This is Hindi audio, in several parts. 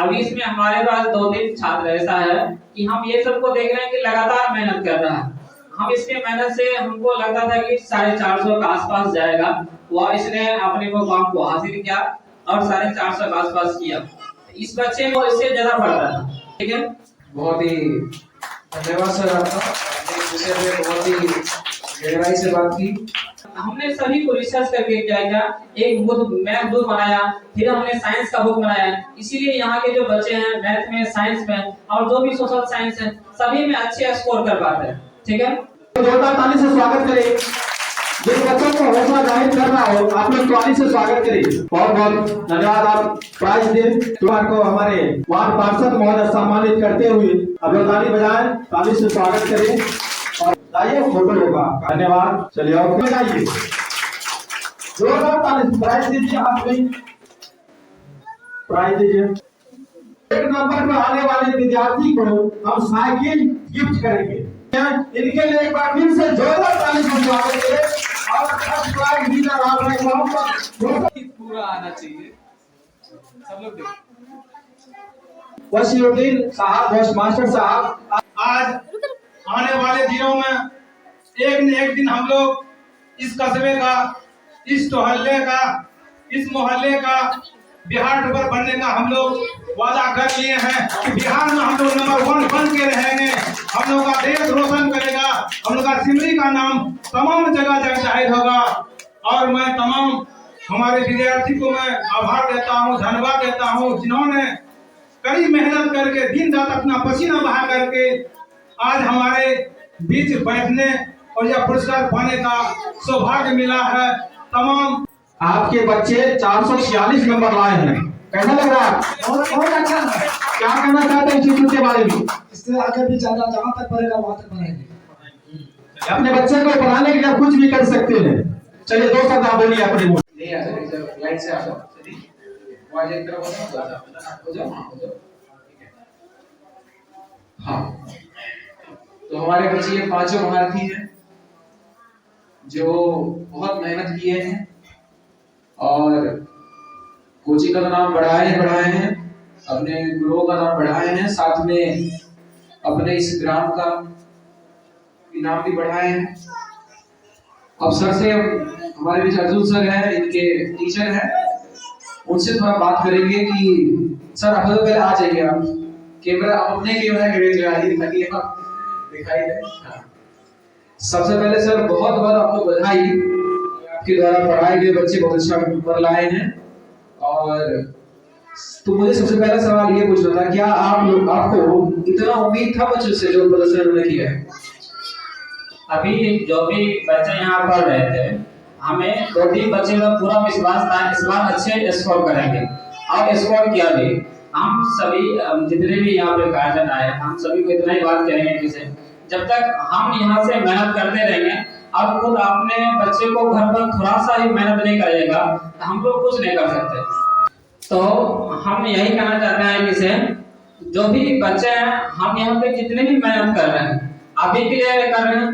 अभी इसमें हमारे पास 2-3 छात्र ऐसा है कि हम ये सबको देख रहे हैं कि लगातार मेहनत कर रहा है। हम इसके मेहनत से हमको लगता था कि 450 के आसपास जाएगा, वह इसने अपने मुकाम को हासिल किया और 450 के आसपास किया। इस बच्चे को इससे ज्यादा पढ़ता था। ठीक है, बहुत ही धन्यवाद सर आपका। इस विषय पे बहुत ही गहराई से बात की। हमने सभी को रिसर्च करके क्या किया, एक बुक मैथ बुक बनाया, फिर हमने साइंस का बुक बनाया। इसीलिए यहाँ के जो बच्चे हैं मैथ में, साइंस में और जो भी सोशल साइंस है सभी में अच्छे स्कोर कर पाते हैं। ठीक है, जोरदार ताली से स्वागत करें। जिन बच्चों को हौसला जाहिर कर रहा हो आप लोग ताली से स्वागत करें। बहुत बहुत धन्यवाद। आप प्राइज दें तुम्हारे को हमारे वार्ड पार्षद महोदय सम्मानित करते हुए अब लोग ताली बजाएं, ताली से स्वागत करें और लाइए फोटो होगा। धन्यवाद। चलिए और जाइए, जोरदार ताली। प्राइज दीजिए, आप भी प्राइज दीजिए। एक नंबर पर आने वाले विद्यार्थी को हम साइकिल गिफ्ट करेंगे। इनके लिए एक बार फिर से जोरदार ताली से स्वागत करें और फर्स्ट प्राइज विनर आप पूरा आना चाहिए सब लोग देखो। वसीउद्दीन साहब, मास्टर साहब, आज आने वाले दिनों में एक न एक दिन हम लोग इस कस्बे का, इस टोहल्ले का, इस मोहल्ले का बिहार टॉपर बनने का हम लोग वादा कर लिए हैं कि बिहार में हम लोग नंबर 1 बन के रहेंगे। हम लोग का देश रोशन करेगा, हम लोग का सिमरी का नाम तमाम जगह जगह जाहिर होगा। और मैं तमाम हमारे विद्यार्थी को मैं आभार देता हूँ, धन्यवाद देता हूँ, जिन्होंने कड़ी मेहनत करके दिन रात अपना पसीना बहा करके आज हमारे बीच बैठने और यह पुरस्कार पाने का सौभाग्य मिला है। तमाम आपके बच्चे 446 नंबर लाए हैं, कैसा लग रहा है? बहुत अच्छा है। क्या कहना चाहते हैं इंस्टीट्यूट के बारे में? इससे आगे भी ज्यादा जहाँ तक बढ़ेगा वहाँ तक बढ़ेंगे। अपने बच्चे को पढ़ाने के लिए कुछ भी कर सकते हैं। चलिए 2 शब्द आप बोलिए अपने मुंह। लाइट से आ जाओ। आवाज एक तरफ हो जाओ। हाँ, तो हमारे बच्चे ये 5 महारथी हैं जो बहुत मेहनत किए हैं और कोचिंग का नाम बढ़ाए हैं, अपने गुरुओं का नाम बढ़ाए हैं, साथ में अपने इस ग्राम का नाम भी बढ़ाए हैं। अब सर से हमारे बीच अर्जुन सर हैं, इनके टीचर हैं, उनसे थोड़ा बात करेंगे कि सर आप पहले आ जाइए। आप कैमरा अपने कैमरा के लगा लीजिए ताकि दिखाई दे। सबसे पहले सर बहुत बहुत आपको बधाई, आपके द्वारा पढ़ाए गए बच्चे बहुत अच्छा नंबर लाए हैं। और तो मुझे सबसे पहला सवाल ये पूछना था, क्या आपको इतना उम्मीद था बच्चों से जो प्रदर्शन उन्होंने किया है? अभी जो भी बच्चे यहाँ पढ़ रहे थे हमें 2-3 बच्चे का पूरा विश्वास था इस बार अच्छे स्कोर करेंगे और स्कोर किया भी। हम सभी जितने भी यहाँ पे गार्जियन आए हम सभी को इतना ही बात करेंगे कि जब तक हम यहाँ से मेहनत करते रहेंगे और खुद अपने बच्चे को घर पर थोड़ा सा ही मेहनत नहीं करेगा तो हम लोग कुछ नहीं कर सकते। तो हम यही कहना चाहते हैं कि जो भी बच्चे हैं हम यहाँ पे जितने भी मेहनत कर रहे हैं अभी भी कर रहे हैं,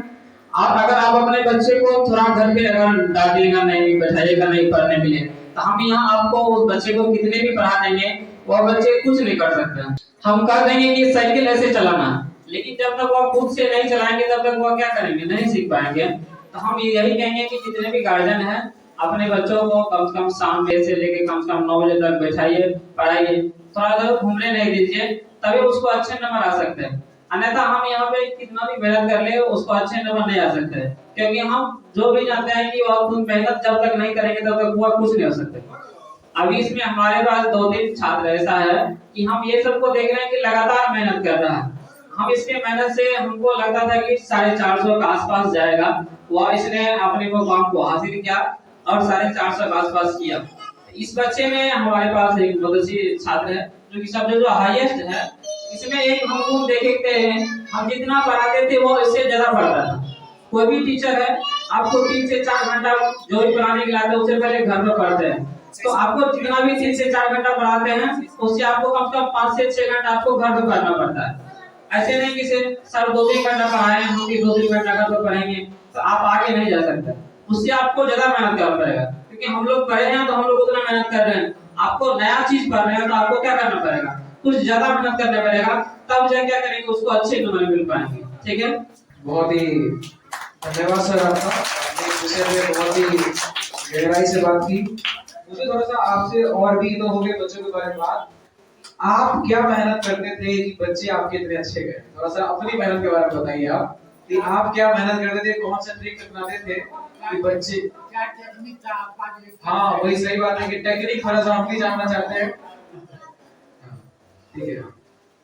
और अगर आप अपने बच्चे को थोड़ा घर पे अगर डांटिएगा नहीं, बैठाइएगा नहीं पढ़ने के लिए, तो हम यहाँ आपको उस बच्चे को कितने भी पढ़ा देंगे वो बच्चे कुछ नहीं कर सकते। हम कर देंगे कि साइकिल ऐसे चलाना, लेकिन जब तक वो खुद से नहीं चलाएंगे तब तक वो क्या करेंगे, नहीं सीख पाएंगे। तो हम यही कहेंगे कि जितने भी गार्जियन हैं अपने बच्चों को कम से कम शाम से लेके कम से कम 9 बजे तक बैठाइए, पढ़ाइए, थोड़ा देर घूमने नहीं दीजिए, तभी उसको अच्छे नंबर आ सकते हैं। अन्यथा हम यहाँ पे कितना भी मेहनत कर ले उसको अच्छे नंबर नहीं आ सकते, क्योंकि हम जो भी जानते हैं कि वो खुद मेहनत जब तक नहीं करेंगे तब तक वो कुछ नहीं हो सकते। अभी इसमें हमारे पास 2-3 छात्र ऐसा है कि हम ये सबको देख रहे हैं कि लगातार मेहनत कर रहा है। हम इसके मेहनत से हमको लगता था कि 450 के आसपास जाएगा, वह इसने अपने मुकाम को हासिल किया और 450 के आसपास किया। इस बच्चे में हमारे पास एक मदरसी छात्र है जो कि सबसे जो हाईएस्ट है, इसमें एक हम देखते हैं हम जितना पढ़ाते थे वो इससे ज्यादा पढ़ता था। कोई भी टीचर है आपको 3 से 4 घंटा जो भी पढ़ाने के लाते हैं उससे पहले घर में पढ़ते हैं, तो आपको जितना भी 3 से 4 घंटा पढ़ाते हैं उससे आपको कम से कम 5 से 6 घंटा आपको घर में पढ़ना पड़ता है। ऐसे नहीं कि सर 2-3 घंटा पढ़ाए हम भी 2-3 घंटा घर में पढ़ेंगे तो आप आगे नहीं जा सकते। उससे आपको ज्यादा मेहनत करना पड़ेगा, क्योंकि हम लोग पढ़े हैं तो हम लोग उतना मेहनत कर रहे हैं। आपको नया चीज पढ़ रहे हैं तो आपको क्या करना पड़ेगा, कुछ ज्यादा मेहनत करना पड़ेगा, तब जाके क्या करेंगे उसको अच्छे नंबर मिल पाएंगे। ठीक है, बहुत ही धन्यवाद सर आपका, आपने इस विषय में बहुत ही गहराई से बात की। मुझे थोड़ा सा आपसे और भी तो हो गए बच्चों के बारे में बात, आप क्या मेहनत करते थे कि बच्चे आपके इतने अच्छे गए? थोड़ा सा अपनी मेहनत के बारे में बताइए आप, कि आप क्या मेहनत करते थे, कौन सा ट्रिक अपनाते थे कि बच्चे, हाँ वही सही बात है कि टेक्निक थोड़ा सा हम भी जानना चाहते हैं। ठीक है,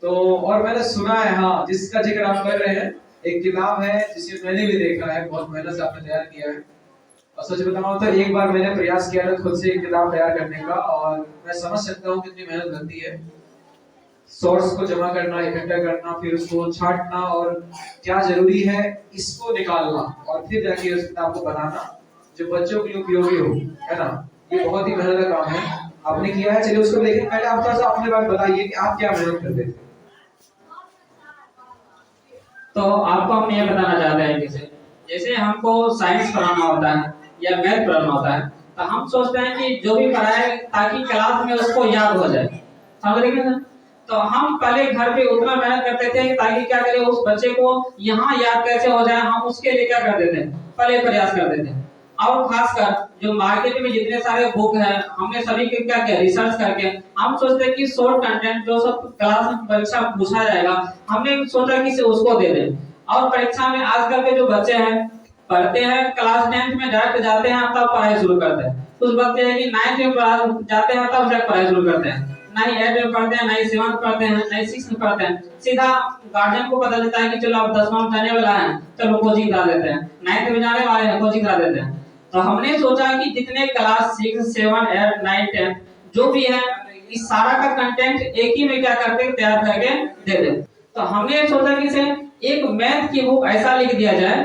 तो और मैंने सुना है, हाँ जिसका जिक्र आप कर रहे हैं, एक किताब है जिसे मैंने भी देखा है, बहुत मेहनत से आपने तैयार किया है। और सच बताऊं तो एक बार मैंने प्रयास किया था खुद से एक किताब तैयार करने का, और मैं समझ सकता हूँ कितनी मेहनत लगती है सोर्स को जमा करना, इकट्ठा करना, फिर उसको छांटना और क्या जरूरी है इसको निकालना, और फिर जाके उस किताब को बनाना जो बच्चों के लिए उपयोगी हो, है ना। ये बहुत ही मेहनत का काम है, आपने किया है। चलिए उसको, लेकिन पहले आप थोड़ा सा अपने बारे में बताइए कि आप क्या मेहनत करते थे। तो आपको हम ये बताना चाहते हैं कि जैसे हमको साइंस पढ़ाना होता है या मैथ पढ़ाना होता है, तो हम सोचते हैं कि जो भी पढ़ाए ताकि क्लास में उसको याद हो जाए, समझ रहे हैं ना। तो हम पहले घर पे उतना मेहनत करते थे ताकि क्या करें उस बच्चे को यहाँ याद कैसे हो जाए, हम उसके लिए क्या करते थे, पहले प्रयास करते थे। और खासकर जो मार्केट में जितने सारे बुक हैं, हमने सभी के क्या किया, रिसर्च करके हम सोचते हैं कि शॉर्ट कंटेंट जो सब क्लास में परीक्षा पूछा जाएगा, हमने सोचा कि उसको दे दें। और परीक्षा में आजकल के जो बच्चे हैं पढ़ते हैं क्लास 10th में डायरेक्ट जाते हैं तब पढ़ाई शुरू करते हैं, कुछ बच्चे हैं कि 9th में जाते हैं तब जाकर पढ़ाई शुरू करते हैं, ना ही 8th में पढ़ते हैं, ना ही 7th पढ़ते हैं, ना ही 6th में पढ़ते हैं। सीधा गार्जियन को पता चलता है कि चलो अब 10वां में जाने वाला है, चलो कोचिंग करा देते हैं, 9th में जाने वाले हैं कोचिंग करा देते हैं। तो हमने सोचा कि जितने क्लास 6, 7, 8, 9, 10 जो भी है इस सारा का कंटेंट एक ही में क्या करते हैं तैयार करके दे दें। तो हमने सोचा कि इसे एक मैथ की बुक ऐसा लिख दिया जाए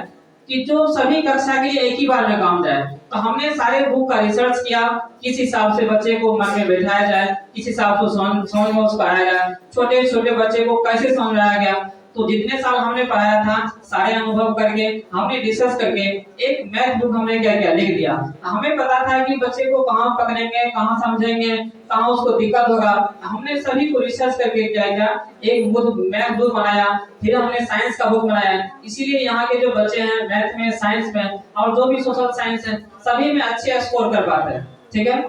कि जो सभी कक्षा के लिए एक ही बार में काम जाए। तो हमने सारे बुक का रिसर्च किया, किस हिसाब से बच्चे को मन में बैठाया जाए, किस हिसाब से समझ में उसको आया जाए, छोटे छोटे बच्चे को कैसे समझाया गया। तो जितने साल हमने पढ़ाया था सारे अनुभव करके हमने डिस्कस करके एक मैथ बुक हमने क्या किया, लिख दिया। हमें पता था कि बच्चे को कहाँ पकड़ेंगे, कहाँ समझेंगे, कहाँ उसको दिक्कत होगा। हमने सभी को रिसर्च करके क्या किया, एक बुक मैथ बुक बनाया, फिर हमने साइंस का बुक बनाया। इसीलिए यहाँ के जो बच्चे हैं मैथ में, साइंस में और जो भी सोशल साइंस है सभी में अच्छे स्कोर कर पाते हैं। ठीक है,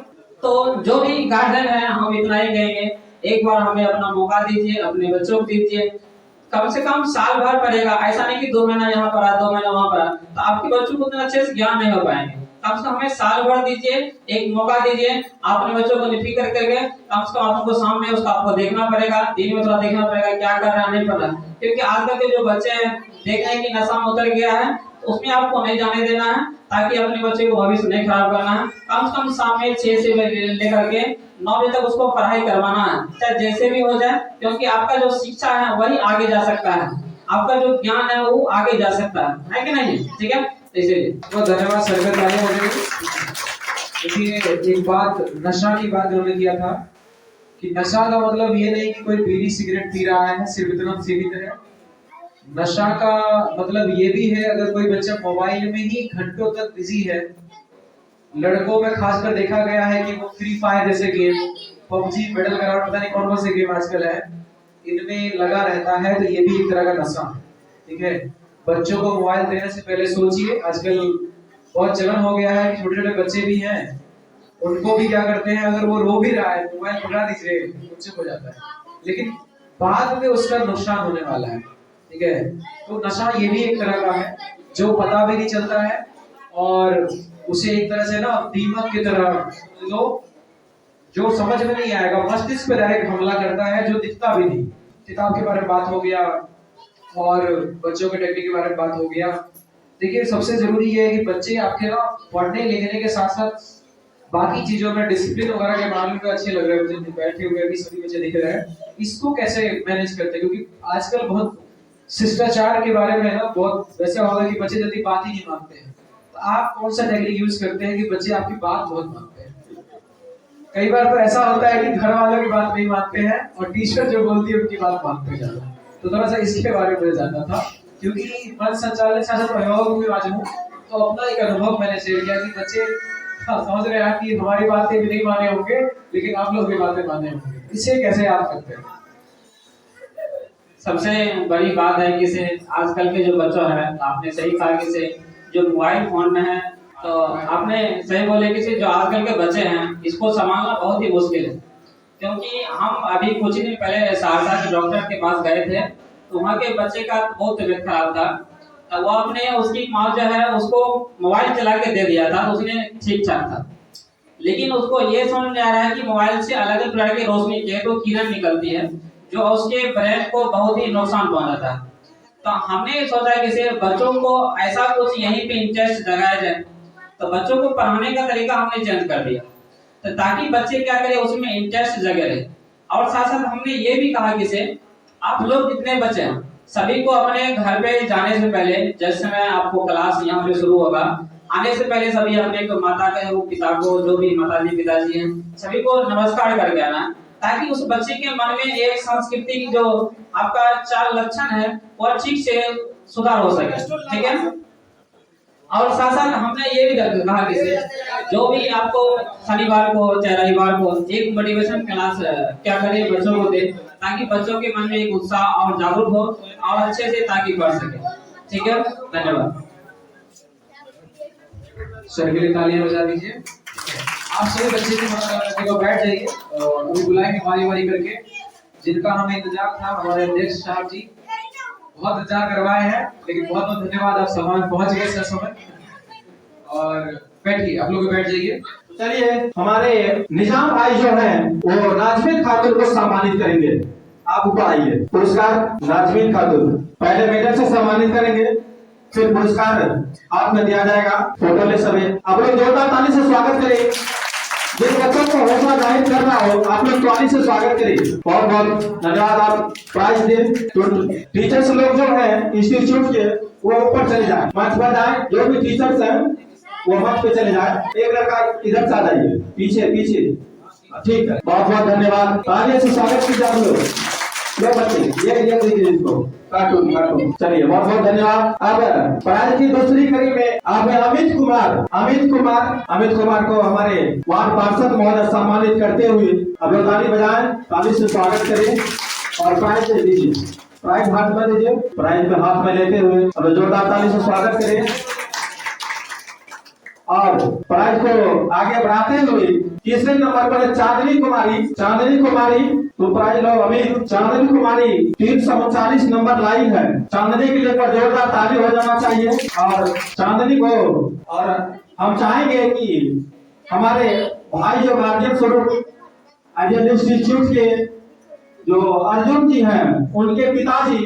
तो जो भी गार्जियन है हम इतना ही कहेंगे, एक बार हमें अपना मौका दीजिए, अपने बच्चों को दीजिए। कम से कम साल भर पढ़ेगा, ऐसा नहीं कि 2 महीना यहाँ पढ़ा 2 महीना वहाँ पढ़ा, तो आपके बच्चों को उतना अच्छे से ज्ञान नहीं हो पाएंगे। कम से कम हमें साल भर दीजिए, एक मौका दीजिए, अपने बच्चों को निफिक्र करके कम से कम आपको सामने उसका आपको देखना पड़ेगा, दिन में थोड़ा देखना पड़ेगा क्या कर रहा है नहीं पता। क्योंकि आजकल के जो बच्चे हैं देख रहे हैं कि नशा में उतर गया है, उसमें आपको नहीं जाने देना है ताकि अपने बच्चे को भविष्य नहीं खराब करना है। कम से कम सामने 6 से लेकर के 9 बजे तक उसको पढ़ाई करवाना है, चाहे जैसे भी हो जाए, क्योंकि आपका जो शिक्षा है वही आगे जा सकता है, आपका जो ज्ञान है वो आगे जा सकता है कि नहीं। ठीक है, इसलिए बहुत धन्यवाद सरकत भाई। मुझे देखिए एक बात, नशा की बात उन्होंने किया था कि नशा का मतलब ये नहीं कि कोई बीड़ी सिगरेट पी रहा है सिर्फ इतना सीमित है। नशा का मतलब ये भी है अगर कोई बच्चा मोबाइल में ही घंटों तक बिजी है, लड़कों में खासकर देखा गया है कि वो फ्री फायर जैसे गेम, पबजी, बैटल ग्राउंड, पता नहीं कौन कौन से गेम आजकल है, इनमें लगा रहता है, तो ये भी एक तरह का नशा है। ठीक है, बच्चों को मोबाइल देने से पहले सोचिए। आजकल बहुत चलन हो गया है, छोटे छोटे बच्चे भी हैं, उनको भी क्या करते हैं, अगर वो रो भी रहा है मोबाइल पकड़ा दीजिए, बच्चे हो जाता है, लेकिन बाद में उसका नुकसान होने वाला है। ठीक है, तो नशा ये भी एक तरह का है जो पता भी नहीं चलता है, और उसे एक तरह से ना दीमक की तरह लो, जो समझ में नहीं आएगा, मस्तिष्क पे डायरेक्ट हमला करता है, जो दिखता भी नहीं। किताब के बारे में बात हो गया और बच्चों के टेक्निक के बारे में बात हो गया। देखिए सबसे जरूरी ये है कि बच्चे आपके ना पढ़ने लिखने के साथ साथ बाकी चीजों में डिसिप्लिन वगैरह के मामले में अच्छे लग रहे हैं, मुझे बैठे हुए भी सभी बच्चे दिख रहे हैं, इसको कैसे मैनेज करते हैं? क्योंकि आजकल बहुत शिष्टाचार के बारे में ना बहुत वैसे होगा कि बच्चे जल्दी बात ही नहीं मानते हैं, तो आप कौन सा टेक्निक यूज करते हैं कि बच्चे आपकी बात बहुत मानते हैं? कई बार तो ऐसा होता है कि घर वालों की बात नहीं मानते हैं और टीचर जो बोलती है उनकी बात मानते हैं ज्यादा। तो थोड़ा सा इसके बारे में मुझे जानना था, क्योंकि मन संचालित शासन अभिभावक में आज हूँ, तो अपना एक अनुभव मैंने शेयर किया कि बच्चे समझ रहे हैं कि हमारी बातें भी नहीं माने होंगे लेकिन आप लोग भी बातें माने होंगे, इसे कैसे आप करते हैं? सबसे बड़ी बात है कि से आजकल के जो बच्चों हैं, आपने सही कहा कि से जो मोबाइल फोन में है, तो आपने सही बोले कि से जो आजकल के बच्चे हैं इसको संभालना बहुत ही मुश्किल है। क्योंकि हम अभी कुछ दिन पहले सहरसा के डॉक्टर के पास गए थे, तो वहाँ के बच्चे का बहुत तबीयत खराब था। तो वो अपने उसकी माँ जो है उसको मोबाइल चला के दे दिया था, तो उसने ठीक ठाक था। लेकिन उसको ये समझ में आ रहा है कि मोबाइल से अलग अलग प्रकार की रोशनी के तो किरण निकलती है जो उसके ब्रेन को बहुत ही नुकसान पहुंचाता है। तो हमने सोचा कि सिर्फ बच्चों को ऐसा कुछ यहीं पे इंटरेस्ट जगाया जाए, तो बच्चों को पढ़ाने का तरीका हमने चेंज कर दिया, तो ताकि बच्चे क्या करें उसमें इंटरेस्ट जगे रहे। और साथ साथ हमने ये भी कहा कि से आप लोग जितने बच्चे हैं सभी को अपने घर पे जाने से पहले, जिस समय आपको क्लास यहाँ पे शुरू होगा, आने से पहले सभी अपने को माता का वो पिता को, जो भी माताजी पिताजी हैं सभी को नमस्कार करके आना, ताकि उस बच्चे के मन में एक सांस्कृतिक जो आपका चाल लक्षण है वो ठीक से सुधार हो सके। ठीक है। और साथ साथ हमने ये भी कहा कि जो भी आपको शनिवार को चाहे रविवार को एक मोटिवेशन क्लास क्या करें बच्चों को दे, ताकि बच्चों के मन में एक उत्साह और जागरूक हो और अच्छे से ताकि पढ़ सके। ठीक है, धन्यवाद। सर के लिए तालियां बजा दीजिए। आप सभी बच्चे को बैठ जाइए और अभी बुलाएंगे बारी बारी करके, जिनका हमें इंतजार था। हमारे अध्यक्ष साहब जी बहुत इंतजार करवाए हैं, लेकिन बहुत बहुत धन्यवाद, आप सामान पहुंच गए सर समय। और बैठिए, आप लोग बैठ जाइए। चलिए हमारे निजाम भाई जो हैं वो नाजमीन खातून को सम्मानित करेंगे। आप ऊपर आइए। पुरस्कार नाजमीन खातून पहले मेडल से सम्मानित करेंगे, फिर पुरस्कार हाथ में दिया जाएगा। फोटो ले सभी। आप लोग जोरदार ताली से स्वागत करें। जिन बच्चों को हौसला जाहिर करना हो आप लोग ताली से स्वागत करें। बहुत बहुत धन्यवाद। आप प्राइज दें। तो टीचर्स लोग जो हैं इंस्टीट्यूट के वो ऊपर चले जाए, मंच पर जाए। जो भी टीचर्स हैं वो मंच पे चले जाए। एक लड़का इधर से आ जाइए, पीछे पीछे। ठीक है, बहुत बहुत धन्यवाद। ताली से स्वागत कीजिए आप लोग। ये बच्चे ये दीजिए इसको कार्टून कार्टून। चलिए बहुत बहुत धन्यवाद। अब प्राइज की दूसरी कड़ी में आप अमित कुमार को हमारे वार्ड पार्षद महोदय सम्मानित करते हुए अब लोग ताली बजाएं, ताली से स्वागत करें और प्राइज दे दीजिए। प्राइज हाथ में दीजिए। प्राइज में हाथ में लेते हुए अब जोरदार ताली से स्वागत करें और प्राइज को आगे बढ़ाते हुए तीसरे नंबर पर चांदनी कुमारी तो प्राइज लो। अभी चांदनी कुमारी 339 नंबर लाई है। चांदनी के लिए पर जोरदार ताली हो जाना चाहिए और चांदनी को। और हम चाहेंगे कि हमारे भाई जो गार्जियन स्वरूप आइडियल इंस्टीट्यूट के जो अर्जुन जी हैं उनके पिताजी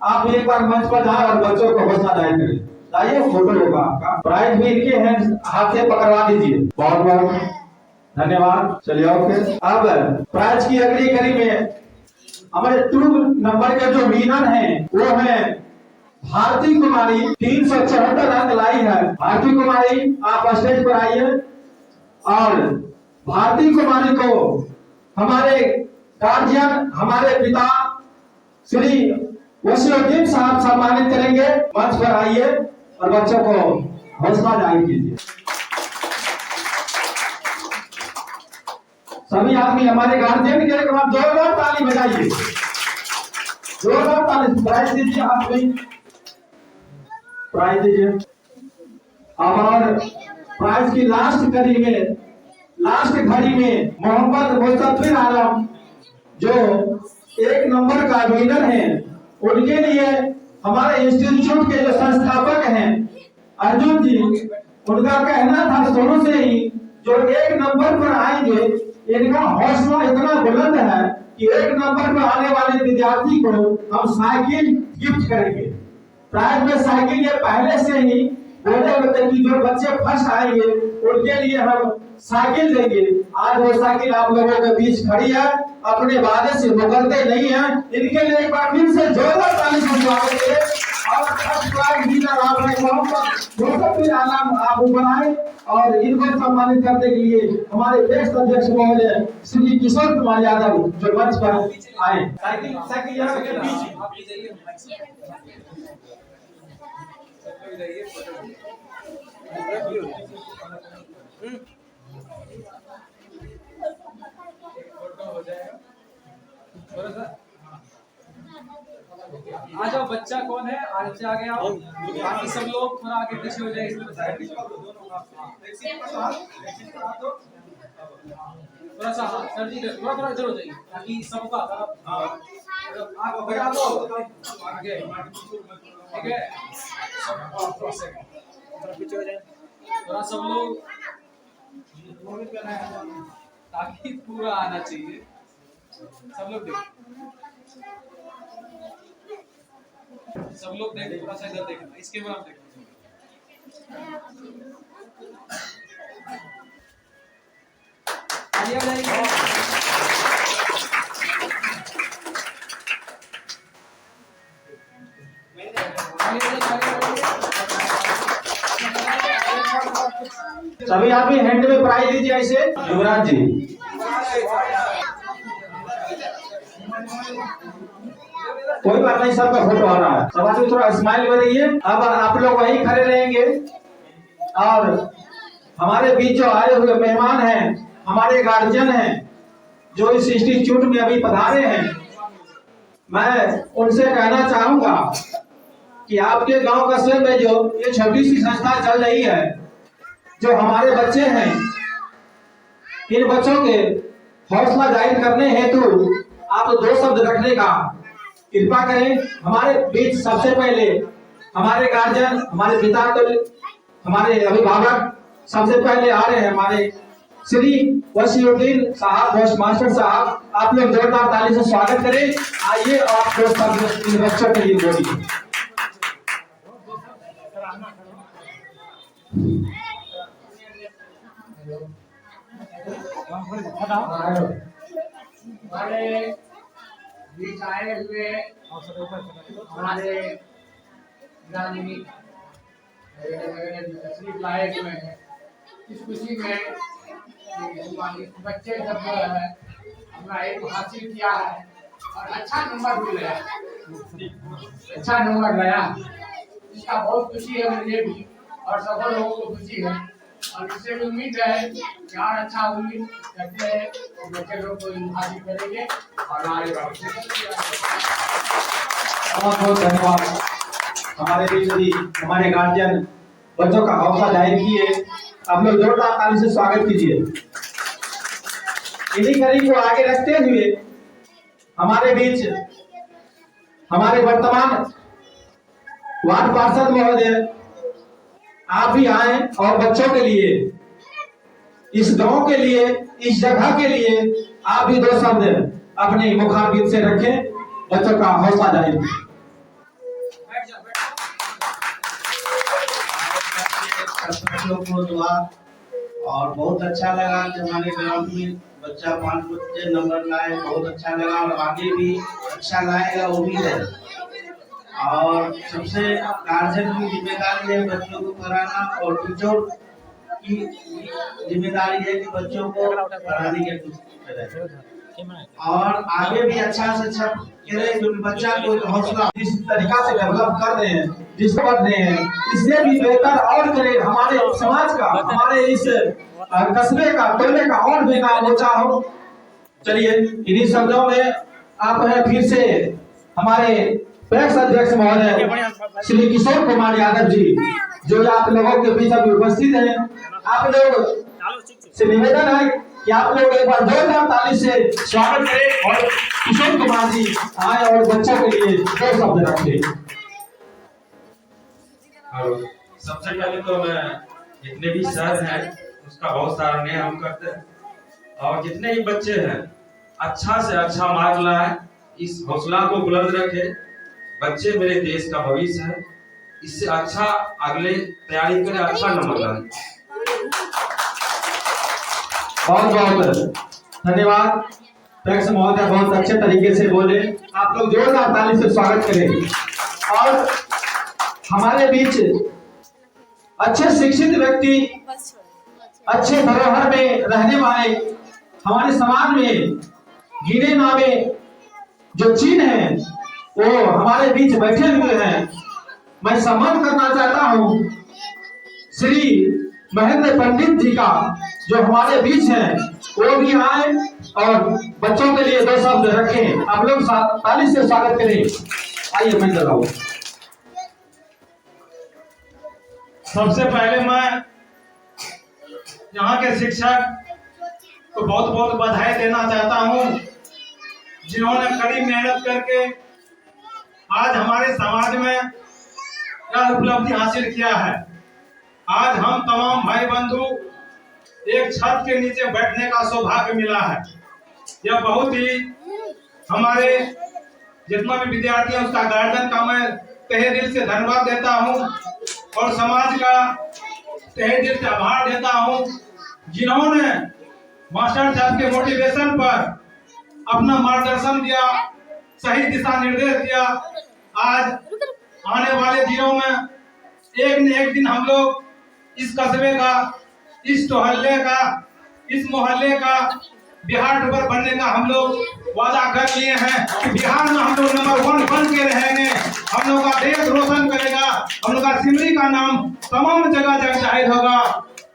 आप एक बार मंच पर जाए और बच्चों को हौसला जाहिर करें। लाइए, फोटो होगा आपका। प्राइज भी इनके हैं, हाथ से पकड़वा दीजिए। बहुत बहुत धन्यवाद। चलिए ओके। अब प्राइज की अगली कड़ी में हमारे 2 नंबर के जो विनर हैं वो है भारती कुमारी। 374 अंक लाई है। भारती कुमारी आप स्टेज पर आइए और भारती कुमारी को हमारे गार्जियन, हमारे पिता श्री वसीउद्दीन साहब सम्मानित करेंगे। मंच पर आइए और बच्चों को हौसला जाहिर कीजिए। सभी आदमी हमारे गार्जियन के लिए जोरदार ताली बजाइए। जोरदार ताली। प्राइज दीजिए, आप भी प्राइज दीजिए। अब और प्राइज की लास्ट घड़ी में मोहम्मद मुस्तफिर आलम जो 1 नंबर का विनर है, उनके लिए हमारे इंस्टीट्यूट के जो संस्थापक हैं अर्जुन जी, उनका कहना था शुरू से ही जो 1 नंबर पर आएंगे इनका हौसला इतना बुलंद है कि 1 नंबर पर आने वाले विद्यार्थी को हम साइकिल गिफ्ट करेंगे। प्राइज में साइकिल ये पहले से ही बोले कि जो बच्चे फर्स्ट आएंगे उनके लिए हम साइकिल देंगे। आज वो साइकिल आप लोगों के बीच खड़ी है, अपने वादे से मुकरते नहीं है। इनके लिए एक बार फिर से जोरदार ताली से स्वागत करें। और फर्स्ट प्राइज विनर आपने मुस्तफिर आलम आप ऊपर आए और इनको सम्मानित करने के लिए हमारे देश अध्यक्ष महोदय श्री किशोर कुमार यादव जो मंच पर आए। साइकिल यहाँ के पीछे हो जाएगा थोड़ा सा। आ जाओ, बच्चा कौन है आगे से आगे आओ, बाकी सब लोग थोड़ा आगे पीछे हो जाए इसमें बताएं। थोड़ा सा सर जी थोड़ा थोड़ा इधर हो जाइए ताकि सबका आप बढ़ा दो आगे, ठीक है। थोड़ा सब लोग ताकि पूरा आना चाहिए, सब लोग देखो, सब लोग देखो, थोड़ा सा इधर देखना, इसके बाद आप देखो। आइए सभी आप भी हैंड में प्राइज दीजिए ऐसे। युवराज जी कोई बात नहीं, सबका फोटो आ रहा है, सब आदमी थोड़ा स्माइल करिए। अब आप लोग वहीं खड़े रहेंगे और हमारे बीच जो आए हुए मेहमान हैं, हमारे गार्जियन हैं जो इस इंस्टीट्यूट में अभी पधारे हैं, मैं उनसे कहना चाहूंगा कि आपके गांव कस्बे में जो ये छोटी सी संस्था चल रही है, जो हमारे बच्चे हैं, इन बच्चों के हौसला जाहिर करने हेतु आप दो शब्द रखने का कृपा करें। हमारे बीच सबसे पहले हमारे गार्जियन, हमारे पिता, हमारे अभिभावक सबसे पहले आ रहे हैं, हमारे श्री वसीउद्दीन साहब, पोस्ट मास्टर साहब। आप लोग जोरदार ताली से स्वागत करें। आइए आप दो शब्द इन बच्चों के लिए बोलिए। हमारे बीच आए हुए हमारे ग्रामीण तशरीफ लाए हुए हैं, इस खुशी में बच्चे सब अपना एक हासिल किया है और अच्छा नंबर भी लाया, अच्छा नंबर लाया, इसका बहुत खुशी है मुझे भी और सभी लोगों को खुशी है। और इससे उम्मीद है कि और अच्छा उम्मीद करते हैं बच्चे लोग को हासिल करेंगे और आगे बढ़ेंगे। बहुत बहुत धन्यवाद। हमारे बीच भी हमारे गार्जियन बच्चों का हौसला जाहिर किए, आप लोग जोरदार ताली से स्वागत कीजिए। इन्हीं कड़ी को आगे रखते हुए हमारे बीच हमारे वर्तमान वार्ड पार्षद महोदय आप भी आए और बच्चों के लिए, इस गांव के लिए, इस जगह के लिए आप भी दो शब्द अपने मुखारबिंद से रखें, बच्चों का हौसला जाहिर करें। को दुआ और बहुत अच्छा लगा कि हमारे ग्राम में बच्चा 5 बच्चे नंबर लाए, बहुत अच्छा लगा और आगे भी अच्छा लाएगा उम्मीद है। और सबसे गार्जियन की जिम्मेदारी है बच्चों को पढ़ाना और टीचर की जिम्मेदारी है कि बच्चों को पढ़ाने की कोशिश करें और आगे भी अच्छा से अच्छा करें, जो बच्चा को हौसला जिस तरीका से डेवलप कर रहे हैं, जिस कर रहे हैं, इससे भी बेहतर और करें, हमारे समाज का, हमारे इस कस्बे का, टोले का और भी नाम ऊंचा हो। चलिए इन्हीं शब्दों में आप हैं फिर से हमारे पैक्स अध्यक्ष महोदय श्री किशोर कुमार यादव जी, जो आप लोगों के बीच अभी उपस्थित हैं। आप लोग से निवेदन है कि आप लोग एक बार जोरदार ताली से स्वागत करें और किशोर कुमार जी आए और बच्चों के लिए दो शब्द रखें। सबसे पहले तो मैं जितने भी सर हैं उसका बहुत सराहनीय हम करते हैं और जितने भी बच्चे हैं अच्छा से अच्छा मार्क लाए, इस हौसला को बुलंद रखे। बच्चे मेरे देश का भविष्य है, इससे अच्छा अगले तैयारी करें, अच्छा नंबर लाए। बहुत बहुत धन्यवाद। पैक्स महोदय बहुत अच्छे तरीके से बोले, आप लोग जोरदार ताली से स्वागत करें। और हमारे बीच अच्छे शिक्षित व्यक्ति, अच्छे धरोहर में रहने वाले, हमारे समाज में गिने नामे जो चिन्ह हैं वो हमारे बीच बैठे हुए हैं। मैं सम्मान करना चाहता हूँ श्री महेंद्र पंडित जी का, जो हमारे बीच हैं, वो भी आए और बच्चों के लिए दो शब्द रखें। आप लोग ताली से स्वागत करें। आइए मैं लगाओ। सबसे पहले मैं यहाँ के शिक्षक को बहुत बहुत बधाई देना चाहता हूँ, जिन्होंने कड़ी मेहनत करके आज हमारे समाज में यह उपलब्धि हासिल किया है। आज हम तमाम भाई बंधु एक छत के नीचे बैठने का सौभाग्य मिला है। यह बहुत ही हमारे जितना भी विद्यार्थी है उसका गार्जियन का मैं तहे दिल से धन्यवाद देता हूँ और समाज का तहे दिल से आभार देता हूँ, जिन्होंने मास्टर साहब के मोटिवेशन पर अपना मार्गदर्शन दिया, सही दिशा निर्देश दिया। आज आने वाले दिनों में एक न एक दिन हम लोग इस कस्बे का, इस टोहल्ले का, इस मोहल्ले का बिहार टॉपर बनने का हम लोग वादा कर लिए हैं कि बिहार में हम लोग नंबर 1 बन के रहेंगे। हम लोग का देश रोशन करेगा, हम लोग का सिमरी का नाम तमाम जगह जग जाहिर होगा।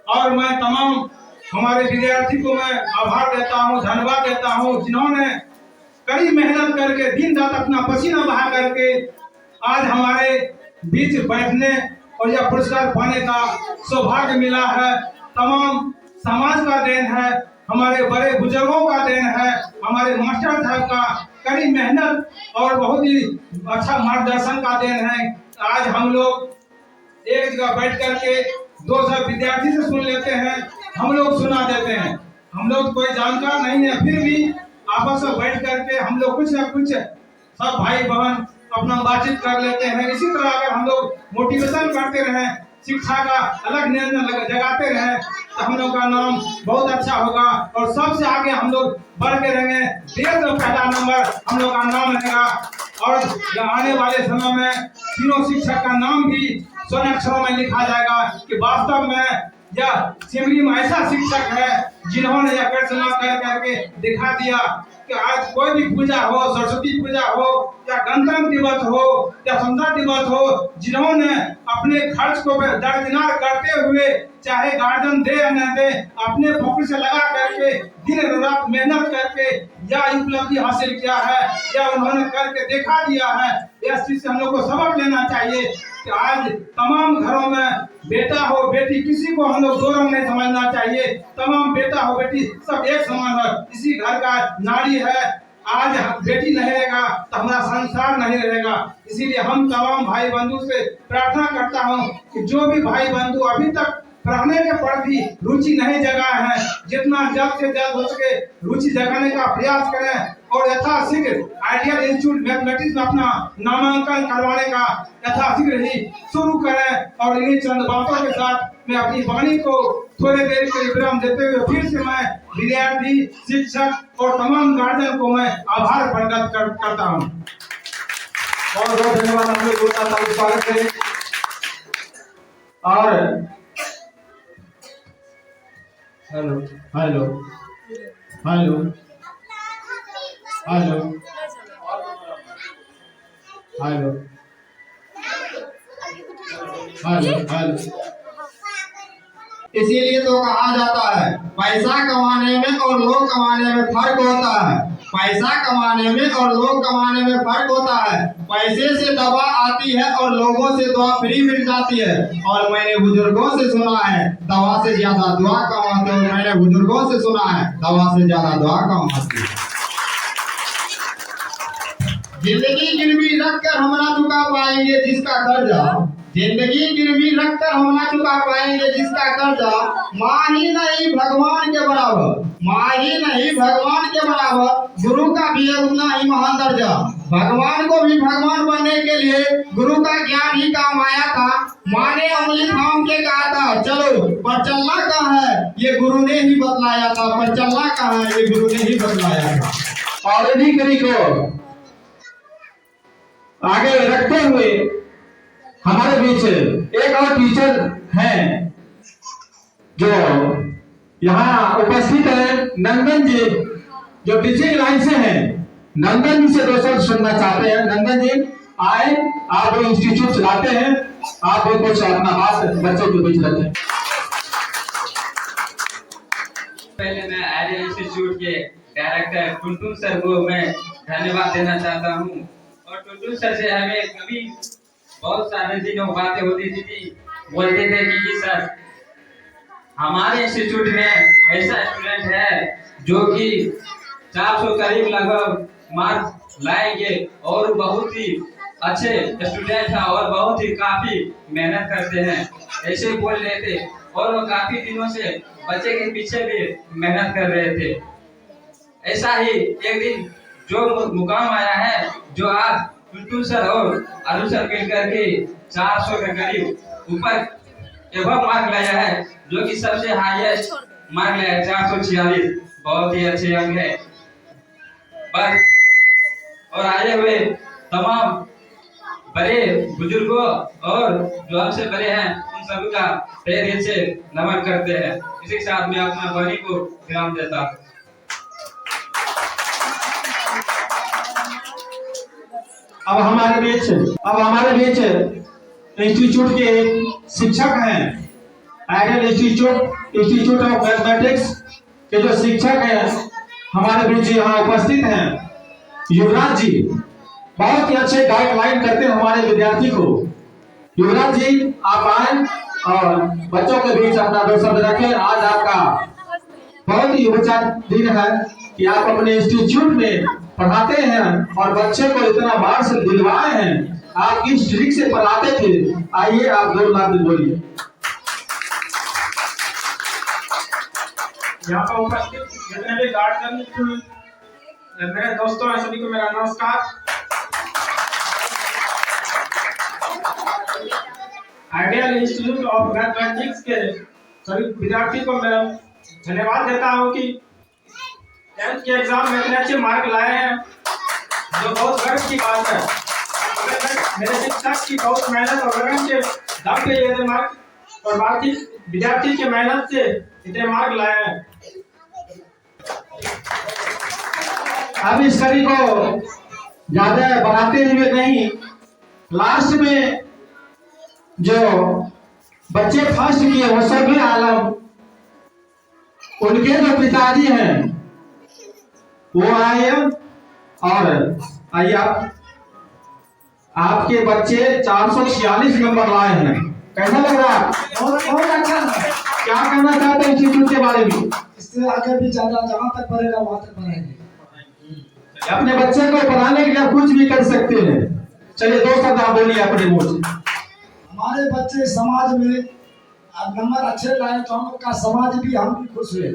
और मैं तमाम हमारे विद्यार्थी को मैं आभार देता हूँ, धन्यवाद देता हूँ, जिन्होंने कड़ी मेहनत करके दिन रात अपना पसीना बहा करके आज हमारे बीच बैठने और यह पुरस्कार पाने का सौभाग्य मिला है। तमाम समाज का देन है, हमारे बड़े बुजुर्गों का देन है, हमारे मास्टर साहब का कड़ी मेहनत और बहुत ही अच्छा मार्गदर्शन का देन है। आज हम लोग एक जगह बैठ करके 200 विद्यार्थी से सुन लेते हैं, हम लोग सुना देते हैं। हम लोग कोई जानकार नहीं है, फिर भी आपस में बैठ करके हम लोग कुछ न कुछ सब भाई बहन अपना बातचीत कर लेते हैं। इसी तरह अगर हम लोग मोटिवेशन करते रहें, शिक्षा का अलग निर्णय जगाते रहें, तो हम लोग का नाम बहुत अच्छा होगा और सबसे आगे हम लोग बढ़ के रहेंगे। देश में पहला नंबर हम लोग का नाम रहेगा और आने वाले समय में तीनों शिक्षक का नाम भी स्वर्ण अक्षरों में लिखा जाएगा कि वास्तव में यह सिमरी में ऐसा शिक्षक है जिन्होंने यह करचना कर करके दिखा दिया कि आज कोई भी पूजा हो, सरस्वती पूजा हो या गणतंत्र दिवस हो या स्वतंत्रता दिवस हो, जिन्होंने अपने खर्च को दरकिनार करते हुए चाहे गार्जियन दे या न दे, अपने पॉकेट से लगा करके दिन रात मेहनत करके यह उपलब्धि हासिल किया है, यह उन्होंने करके दिखा दिया है। इस चीज से हम लोग को सबक लेना चाहिए कि आज तमाम घरों में बेटा हो बेटी किसी को हम लोग दो रंग नहीं समझना चाहिए। तमाम बेटा हो बेटी सब एक समान है। इसी घर का नारी है, आज बेटी नहीं रहेगा तो हमारा संसार नहीं रहेगा। इसीलिए हम तमाम भाई बंधु से प्रार्थना करता हूँ कि जो भी भाई बंधु अभी तक पढ़ने के प्रति रुचि नहीं जगाए हैं, जितना जल्द से जल्द हो सके रुचि जगाने का प्रयास करें और यथाशीघ्र आइडियल इंस्टीट्यूट मैथमेटिक्स में अपना नामांकन करवाने का यथाशीघ्र ही शुरू करें। और इन्हीं चंद बातों के साथ मैं अपनी वाणी को थोड़ी देर के लिए विराम देते हुए फिर से मैं विद्यार्थी, शिक्षक और तमाम गार्जियन को मैं आभार प्रकट करता हूँ। बहुत बहुत धन्यवाद। हम लोग जोरदार ताली से स्वागत करें। और hello hello hello hello hello hello hello. इसीलिए तो कहा जाता है पैसा कमाने में और लोग कमाने में फर्क होता है। पैसा कमाने में और लोग कमाने में फर्क होता है। पैसे से दवा आती है और लोगों से दुआ फ्री मिल जाती है। और मैंने बुजुर्गों से सुना है दवा से ज्यादा दुआ कमाते हो। मैंने बुजुर्गों से सुना है दवा से ज्यादा दुआ कमाती है। जिंदगी गिरवी रखकर हम ना चुका पाएंगे जिसका कर्जा, जिंदगी गिरवी रखकर हम ना चुका पाएंगे जिसका कर्जा। माँ ही नहीं भगवान के बराबर, माँ ही नहीं भगवान के बराबर, गुरु का भी है उतना ही महान दर्जा। भगवान को भी भगवान बनने के लिए गुरु का ज्ञान ही काम आया था। माँ ने उंगली थाम के कहा था चलो, पर चलना कहाँ है ये गुरु ने ही बतलाया था। पर चलना कहाँ है ये गुरु ने ही बतलाया था। और इन्हीं कड़ी को आगे रखते हुए हमारे बीच एक और टीचर हैं जो यहाँ उपस्थित है, नंदन जी, जो टीचिंग लाइन से हैं। नंदन जी से दो शब्द सुनना चाहते हैं। नंदन जी आए, आप जो इंस्टीट्यूट चलाते हैं, आप वो कुछ अपना बात बच्चों के बीच रखें। पहले मैं आर्य इंस्टीट्यूट के डायरेक्टर टुनटुन सर को मैं धन्यवाद देना चाहता हूँ और टुटू सर से हमें कभी बहुत सारे दिनों बातें होती थी, बोलते थे कि सर हमारे इंस्टीट्यूट में ऐसा स्टूडेंट है जो कि 400 करीब लगभग मार्क लाएंगे और बहुत ही अच्छे स्टूडेंट हैं और बहुत ही काफी मेहनत करते हैं, ऐसे बोल रहे थे। और वो काफी दिनों से बच्चे के पीछे भी मेहनत कर रहे थे। ऐसा ही एक दिन जो मुकाम आया है, जो आज टुटू सर और अरुण सर मिलकर के 400 के करीब ऊपर एवं मार्क लाया है, जो कि सबसे हाईएस्ट मार्क लाया है 446। बहुत ही अच्छे अंक है। बस और आए हुए तमाम बड़े बुजुर्गों और जो हमसे बड़े हैं उन सभी का तहे दिल से नमन करते हैं। इसी के साथ मैं अपना वाणी को विराम देता हूँ। अब हमारे बीच इंस्टीट्यूट के शिक्षक हैं, आइडियल इंस्टीट्यूट ऑफ मैथमेटिक्स के जो शिक्षक हैं हमारे बीच यहाँ उपस्थित हैं। युवराज जी बहुत ही अच्छे गाइडलाइन करते हैं हमारे विद्यार्थी को। युवराज जी आप आए और बच्चों के बीच अपना 2 शब्द रखें। आज आपका बहुत ही ऊंचा दिन है कि आप अपने इंस्टीट्यूट में पढ़ाते हैं और बच्चे को इतना मार्क्स दिलवाए हैं। आप किस ट्रिक से पढ़ाते थे, आइए आप 2 लाख बोलिए। यहाँ पर उपस्थित जितने भी गार्जियन, मेरे दोस्तों हैं, सभी को मेरा नमस्कार। आइडियल इंस्टीट्यूट ऑफ मैथमेटिक्स के सभी विद्यार्थी को मैं धन्यवाद देता हूँ कि 10th के एग्जाम में इतने अच्छे मार्क लाए हैं, जो बहुत गर्व की बात है। मेरे शिक्षक की बहुत मेहनत और लगन के दम पे ये मार्क और बाकी विद्यार्थी की मेहनत से इतने मार्क लाए हैं। अब इस कड़ी को ज्यादा बढ़ाते हुए नहीं, लास्ट में जो बच्चे फर्स्ट किए वो सभी आलम, उनके जो पिताजी हैं वो आए और आइए आपके बच्चे 446 नंबर लाए हैं। कैसा लग रहा है? बहुत अच्छा है। क्या कहना चाहते हैं इंस्टीट्यूट के बारे में? इससे आगे भी ज्यादा जहाँ तक पढ़ेगा वहाँ तक पढ़ेंगे। अपने बच्चे को पढ़ाने के लिए आप कुछ भी कर सकते हैं। चलिए 2 शब्द आप बोलिए अपने मुंह से। हमारे बच्चे समाज में नंबर अच्छे लाए तो हम का समाज भी, हम भी खुश हुए।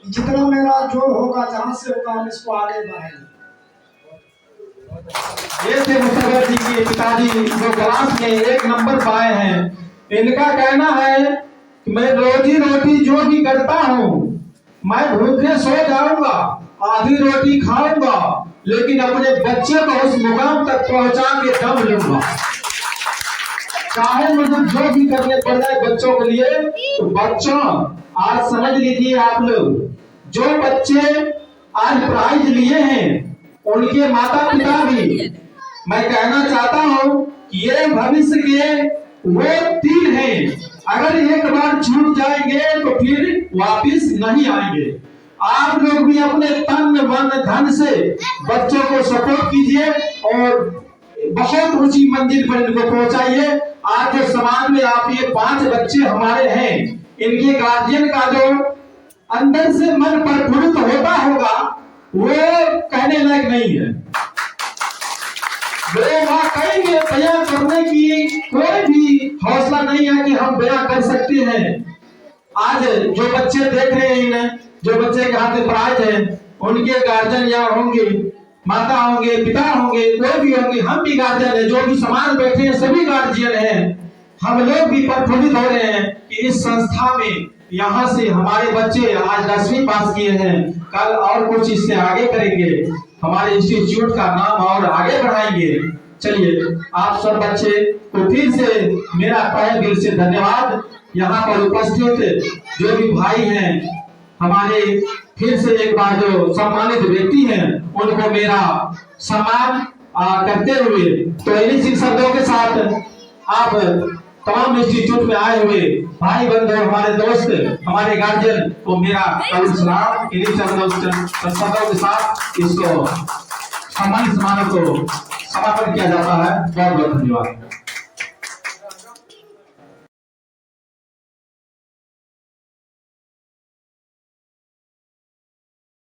जितना मेरा जोर होगा, जहाँ से होगा, हम इसको आगे बढ़ाएंगे। ये थे मुस्तफा जी के पिताजी जो क्लास में 1 नंबर पाए हैं। इनका कहना है कि मैं रोजी रोटी जो भी करता हूँ, मैं भूखे सो जाऊंगा, आधी रोटी खाऊंगा, लेकिन अपने बच्चे को उस मुकाम तक पहुंचा के दम लूंगा। चाहे मुझे जो भी करने पड़ जाए बच्चों के लिए। तो बच्चों आज समझ लीजिए आप लोग, जो बच्चे आज प्राइज लिए हैं उनके माता पिता भी, मैं कहना चाहता हूँ कि ये भविष्य के वो तीर हैं, अगर एक बार छूट जाएंगे तो फिर वापिस नहीं आएंगे। आप लोग भी अपने तन मन धन से बच्चों को सपोर्ट कीजिए और बहुत ऊंची मंजिल पर इनको पहुंचाइए। आज जो समाज में आप ये 5 बच्चे हमारे हैं, इनके गार्जियन का जो अंदर से मन प्रफुल्लित होता होगा वो कहने लायक नहीं है। वो वाकई में बयां करने की कोई भी हौसला नहीं है कि हम बयां कर सकते हैं। आज जो बच्चे देख रहे हैं, इन्हें जो बच्चे के हाथ में प्राइज है, उनके गार्जियन यहाँ होंगे, माता होंगे, पिता होंगे, कोई भी होंगे, हम भी गार्जियन है, जो भी समाज में बैठे हैं सभी गार्जियन हैं। हम लोग भी प्रफुल्लित हो रहे हैं कि इस संस्था में यहाँ से हमारे बच्चे आज 10वीं पास किए हैं, कल और कुछ इससे आगे करेंगे, हमारे इंस्टीट्यूट का नाम और आगे बढ़ाएंगे। चलिए आप सब बच्चे को फिर से मेरा तहे दिल से धन्यवाद। यहाँ पर उपस्थित जो भी भाई हैं हमारे, फिर से एक बार जो सम्मानित व्यक्ति हैं उनको मेरा सम्मान करते हुए, तो इन्हीं शब्दों के साथ आप तमाम इंस्टीट्यूट में आए हुए भाई बंधु, हमारे दोस्त, हमारे गार्जियन को मेरा सलाम। इन्हीं शब्दों के साथ इसको सम्मानित समारोह को समापन किया जाता है। बहुत बहुत धन्यवाद।